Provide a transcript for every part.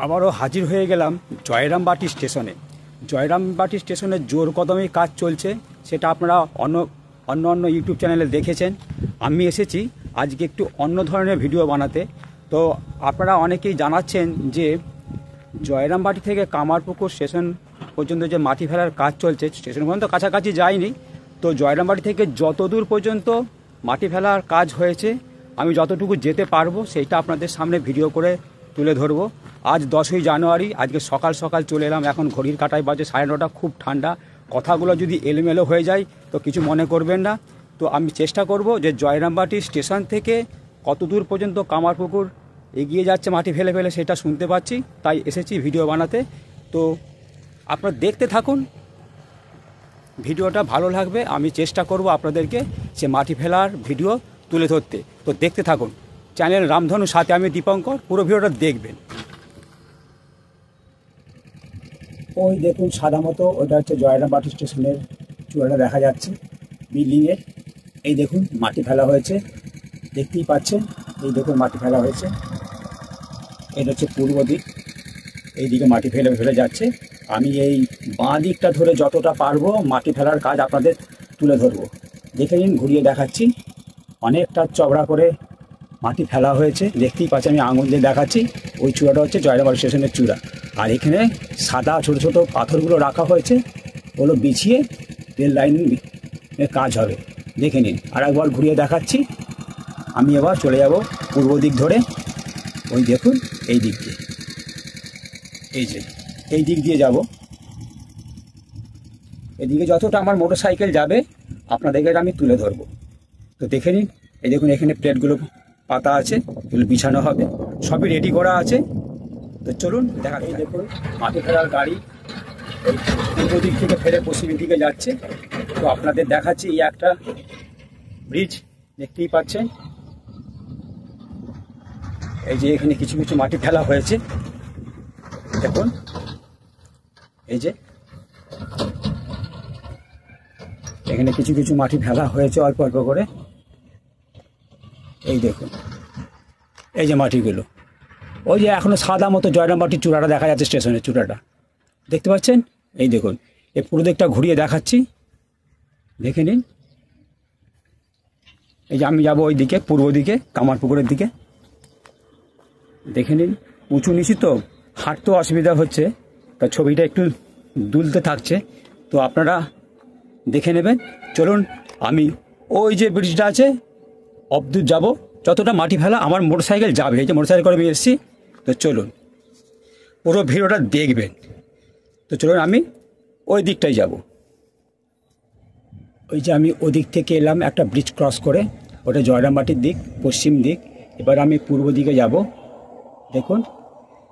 আবারও হাজির হয়ে গেলাম জয়রামবাটি স্টেশনে। জয়রামবাটি স্টেশনে জোর কদমে কাজ চলছে, সেটা আপনারা অন্য ইউটিউব চ্যানেলে দেখেছেন। আমি এসেছি আজকে একটু অন্য ধরনের ভিডিও বানাতে। তো আপনারা অনেকেই জানাচ্ছেন যে জয়রামবাটি থেকে কামারপুকুর স্টেশন পর্যন্ত যে মাটি ফেলার কাজ চলছে, স্টেশন পর্যন্ত কাছাকাছি যায়নি, তো জয়রামবাটি থেকে যতদূর পর্যন্ত মাটি ফেলার কাজ হয়েছে আমি যতটুকু যেতে পারবো সেইটা আপনাদের সামনে ভিডিও করে তুলে ধরবো। আজ 10ই জানুয়ারি, আজকে সকাল সকাল চলে এলাম। এখন ঘড়ির কাঁটায় বাজে 9:30। খুব ঠান্ডা, কথাগুলো যদি এলোমেলো হয়ে যায় তো কিছু মনে করবেন না। তো আমি চেষ্টা করব যে জয়রামবাটি স্টেশন থেকে কত দূর পর্যন্ত কামারপুকুর এগিয়ে যাচ্ছে মাটি ফেলে ফেলে সেটা শুনতে পাচ্ছি, তাই এসেছি ভিডিও বানাতে। তো আপনারা দেখতে থাকুন, ভিডিওটা ভালো লাগবে। আমি চেষ্টা করব আপনাদেরকে সে মাটি ফেলার ভিডিও তুলে ধরতে। তো দেখতে থাকুন, চ্যানেল রামধনু, সাথে আমি দীপঙ্কর। পুরো ভিডিওটা দেখবেন। ওই দেখুন সাদা মতো, ওইটা হচ্ছে জয়রামবাটি স্টেশনের চূড়াটা দেখা যাচ্ছে বিল্ডিংয়ের। এই দেখুন মাটি ফেলা হয়েছে, দেখতেই পাচ্ছেন। এই দেখুন মাটি ফেলা হয়েছে। এটা হচ্ছে পূর্ব দিক, এই দিকে মাটি ফেলে ফেলে যাচ্ছে। আমি এই বাঁ দিকটা ধরে যতটা পারবো মাটি ফেলার কাজ আপনাদের তুলে ধরবো। দেখে নিন, ঘুরিয়ে দেখাচ্ছি। অনেকটা চওড়া করে মাটি ফেলা হয়েছে, দেখতেই পাচ্ছি। আমি আঙুল দিয়ে দেখাচ্ছি। ওই চূড়াটা হচ্ছে জয়রামবাটি স্টেশনের চূড়া। আর এখানে সাদা ছোট ছোট পাথরগুলো রাখা হয়েছে, ওগুলো বিছিয়ে রেল লাইনের কাজ হবে। দেখে নিন, আর একবার ঘুরিয়ে দেখাচ্ছি। আমি এবার চলে যাব পূর্ব দিক ধরে। ওই দেখুন এই দিক দিয়ে, এই দিক দিয়ে যাব। এদিকে যতটা আমার মোটর সাইকেল যাবে আপনাদেরকে আমি তুলে ধরবো। তো দেখে নিন, এই দেখুন এখানে প্লেটগুলো পাতা আছে, এগুলো বিছানো হবে, সবই রেডি করা আছে। তো চলুন দেখা। এই দেখুন মাটি ফেলার গাড়ি এই পূর্ব দিক থেকে ফেলে পশ্চিম দিকে যাচ্ছে। তো আপনাদের দেখাচ্ছি, এই একটা ব্রিজ দেখতেই পাচ্ছেন। এই যে এখানে কিছু কিছু মাটি ফেলা হয়েছে, দেখুন এই যে এখানে কিছু কিছু মাটি ফেলা হয়েছে অল্প অল্প করে। এই দেখুন এই যে মাটিগুলো, ওই যে এখনো সাদা মতো জয়রামবাটির চূড়াটা দেখা যাচ্ছে, স্টেশনের চূড়াটা দেখতে পাচ্ছেন। এই দেখুন এই পুরো দিকটা ঘুরিয়ে দেখাচ্ছি, দেখে নিন। এই যে আমি যাবো ওই দিকে, পূর্ব দিকে, কামারপুকুরের দিকে। দেখে নিন, উঁচু নিচু তো হাঁটতেও অসুবিধা হচ্ছে, তা ছবিটা একটু দুলতে থাকছে, তো আপনারা দেখে নেবেন। চলুন, আমি ওই যে ব্রিজটা আছে অবদূর যাব, যতটা মাটি ফেলা আমার মোটরসাইকেল যাবে। এই যে মোটরসাইকেল করে আমি এসেছি। তো চলুন পুরো ভিডিওটা দেখবেন। তো চলুন আমি ওই দিকটাই যাব। ওই যে আমি ওদিক থেকে এলাম একটা ব্রিজ ক্রস করে, ওটা জয়রামবাটির দিক, পশ্চিম দিক। এবার আমি পূর্ব দিকে যাব। দেখুন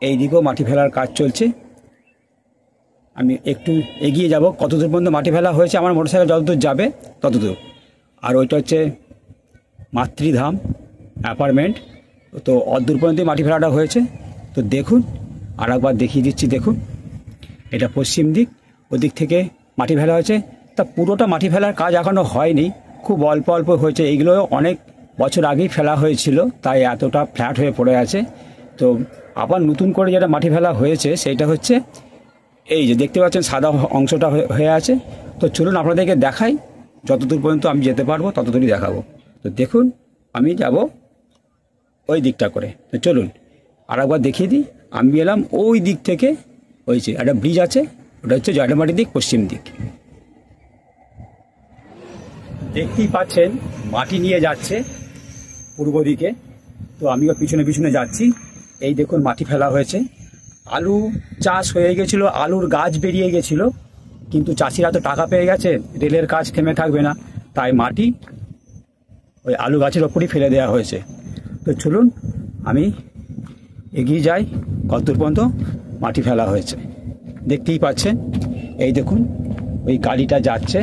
এই দিকেও মাটি ফেলার কাজ চলছে। আমি একটু এগিয়ে যাব, কতদূর পর্যন্ত মাটি ফেলা হয়েছে আমার মোটরসাইকেল যতদূর যাবে ততদূর। আর ওইটা হচ্ছে মাতৃধাম অ্যাপার্টমেন্ট, তো অতদূর পর্যন্তই মাটি ফেলাটা হয়েছে। তো দেখুন, আর একবার দেখিয়ে দিচ্ছি। দেখুন এটা পশ্চিম দিক, ওদিক থেকে মাটি ফেলা হয়েছে। তা পুরোটা মাটি ফেলার কাজ এখনও হয়নি, খুব অল্প অল্প হয়েছে। এইগুলো অনেক বছর আগেই ফেলা হয়েছিল, তাই এতটা ফ্ল্যাট হয়ে পড়ে আছে। তো আবার নতুন করে যেটা মাটি ফেলা হয়েছে সেইটা হচ্ছে এই যে দেখতে পাচ্ছেন সাদা অংশটা হয়ে আছে। তো চলুন আপনাদেরকে দেখাই, যতদূর পর্যন্ত আমি যেতে পারবো ততদূরই দেখাবো। তো দেখুন আমি যাব ওই দিকটা করে। তো চলুন আর একবার দেখিয়ে দিই। আমি এলাম ওই দিক থেকে, ওই যে একটা ব্রিজ আছে, ওটা হচ্ছে জয়রামবাটির দিক, পশ্চিম দিক। দেখতেই পাচ্ছেন মাটি নিয়ে যাচ্ছে পূর্ব দিকে, তো আমিও পিছনে পিছনে যাচ্ছি। এই দেখুন মাটি ফেলা হয়েছে, আলু চাষ হয়ে গেছিল, আলুর গাছ বেরিয়ে গেছিল, কিন্তু চাষিরা তো টাকা পেয়ে গেছে, রেলের কাজ থেমে থাকবে না, তাই মাটি ওই আলু গাছের ওপরই ফেলে দেওয়া হয়েছে। তো চলুন আমি এগিয়ে যাই, কতদূর পর্যন্ত মাটি ফেলা হয়েছে দেখতেই পাচ্ছেন। এই দেখুন ওই গাড়িটা যাচ্ছে,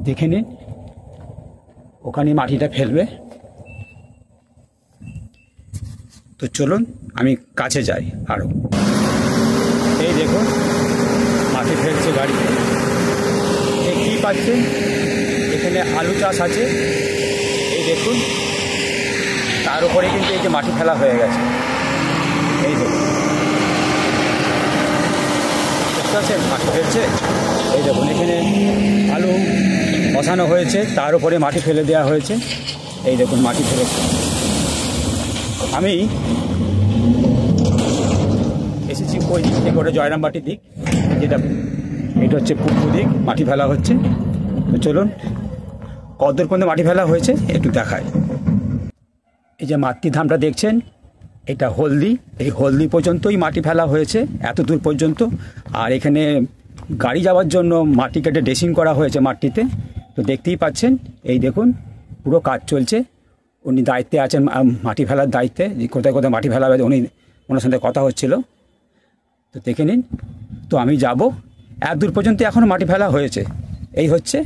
দেখে নিন, ওখানে মাটিটা ফেলবে। তো চলুন আমি কাছে যাই আরও। এই দেখুন মাটি ফেলছে গাড়িতে, দেখতেই পাচ্ছেন এখানে আলু চাষ আছে। এই দেখুন তার উপরে কিন্তু এই যে মাটি ফেলা হয়ে গেছে, এই দেখুন, দেখতে পাচ্ছেন মাটি ফেলছে। এই দেখুন এখানে আলু বসানো হয়েছে, তার উপরে মাটি ফেলে দেওয়া হয়েছে। এই দেখুন মাটি ফেলেছে। আমি এসেছি ওই দিক থেকে, ওটা জয়রামবাটির দিক, যেটা এটা হচ্ছে পূর্ব দিক, মাটি ফেলা হচ্ছে। তো চলুন কতদূর পর্যন্ত মাটি ফেলা হয়েছে একটু দেখায়। এই যে মাতৃধামটা দেখছেন, এটা হলদি, এই হলদি পর্যন্তই মাটি ফেলা হয়েছে, এত দূর পর্যন্ত। আর এখানে গাড়ি যাওয়ার জন্য মাটি কেটে ড্রেসিং করা হয়েছে মাটিতে। তো দেখতেই পাচ্ছেন, এই দেখুন পুরো কাজ চলছে। উনি দায়িত্বে আছেন, মাটি ফেলার দায়িত্বে, যে কোথায় কোথায় মাটি ফেলা হবে উনি, ওনার সাথে কথা হচ্ছিল। তো দেখে নিন। তো আমি যাব, এত দূর পর্যন্ত এখনও মাটি ফেলা হয়েছে। এই হচ্ছে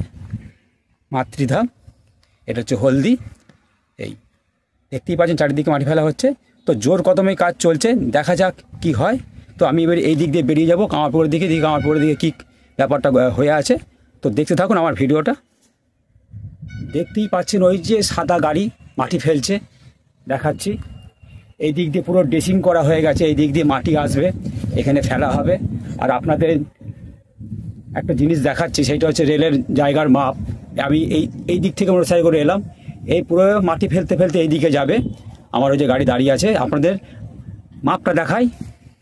মাতৃধাম, এটা হচ্ছে হলদি। এই দেখতেই পাচ্ছেন চারিদিকে মাটি ফেলা হচ্ছে। তো জোর কদমে কাজ চলছে, দেখা যাক কি হয়। তো আমি এবার এই দিক দিয়ে বেরিয়ে যাব কামারপুকুরের দিকে, কামারপুকুরের দিকে কী ব্যাপারটা হয়ে আছে। তো দেখতে থাকুন আমার ভিডিওটা। দেখতেই পাচ্ছেন ওই যে সাদা গাড়ি মাটি ফেলছে, দেখাচ্ছি। এই দিক দিয়ে পুরো ড্রেসিং করা হয়ে গেছে, এই দিক দিয়ে মাটি আসবে, এখানে ফেলা হবে। আর আপনাদের একটা জিনিস দেখাচ্ছি, সেইটা হচ্ছে রেলের জায়গার মাপ। আমি এই দিক থেকে মোটরসাইকেল করে এলাম, এই পুরো মাটি ফেলতে ফেলতে এই দিকে যাবে। আমার ওই যে গাড়ি দাঁড়িয়ে আছে, আপনাদের মাপটা দেখাই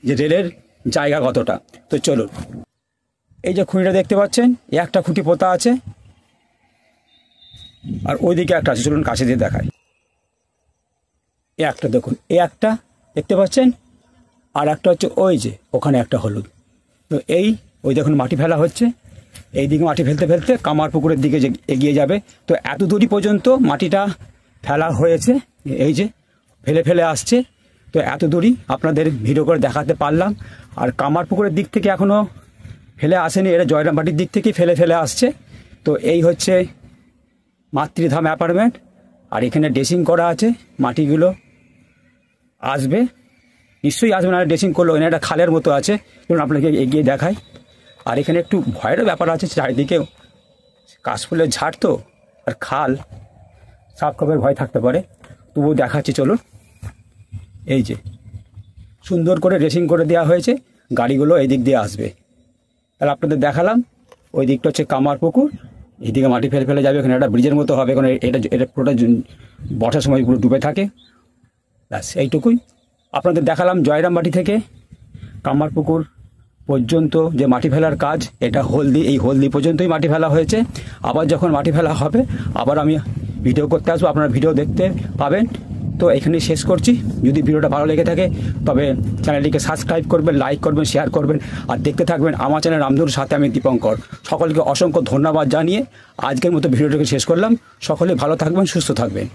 যে রেলের জায়গা কতটা। তো চলুন, এই যে খুঁটিটা দেখতে পাচ্ছেন, একটা খুঁটি পোতা আছে, আর ওইদিকে একটা আছে, চলুন কাছে দিয়ে দেখায়। এ একটা দেখুন, এ একটা দেখতে পাচ্ছেন, আর একটা হচ্ছে ওই যে ওখানে একটা হলুদ। তো ওই দেখুন মাটি ফেলা হচ্ছে, এই দিকে মাটি ফেলতে ফেলতে কামারপুকুরের দিকে যে এগিয়ে যাবে। তো এত দূরই পর্যন্ত মাটিটা ফেলা হয়েছে, এই যে ফেলে ফেলে আসছে। তো এত দূরই আপনাদের ভিডিও করে দেখাতে পারলাম। আর কামারপুকুরের দিক থেকে এখনও ফেলে আসেনি, এটা জয়রামবাটির দিক থেকেই ফেলে ফেলে আসছে। তো এই হচ্ছে মাতৃধাম অ্যাপার্টমেন্ট, আর এখানে ড্রেসিং করা আছে, মাটিগুলো আসবে, নিশ্চয়ই আসবে না ড্রেসিং করলো। এখানে একটা খালের মতো আছে, ধরুন আপনাকে এগিয়ে দেখাই। আর এখানে একটু ভয়েরও ব্যাপার আছে, চারিদিকে কাশফুলের ঝাড় তো, আর খাল, সাপ খপের ভয় থাকতে পারে, তবুও দেখাচ্ছি চলুন। এই যে সুন্দর করে ড্রেসিং করে দেওয়া হয়েছে, গাড়িগুলো এই দিক দিয়ে আসবে। আর আপনাদের দেখালাম, ওই দিকটা হচ্ছে কামারপুকুর, এইদিকে মাটি ফেলে ফেলে যাবে। এখানে একটা ব্রিজের মতো হবে, কারণ এটা পুরোটা বর্ষার সময় পুরো ডুবে থাকে। ব্যাস এইটুকুই আপনাদের দেখালাম জয়রামবাটি থেকে কামারপুকুর পর্যন্ত যে মাটি ফেলার কাজ, এটা হলদি, এই হলদি পর্যন্তই মাটি ফেলা হয়েছে। আবার যখন মাটি ফেলা হবে আবার আমি ভিডিও করতে আসবো, আপনারা ভিডিও দেখতে পাবেন। তো এখানেই শেষ করছি। যদি ভিডিওটা ভালো লেগে থাকে তবে চ্যানেলটিকে সাবস্ক্রাইব করবেন, লাইক করবেন, শেয়ার করবেন, আর দেখতে থাকবেন আমার চ্যানেল রামধনুর সাথে আমি দীপঙ্কর। সকলকে অসংখ্য ধন্যবাদ জানিয়ে আজকের মতো ভিডিওটাকে শেষ করলাম। সকলে ভালো থাকবেন, সুস্থ থাকবেন।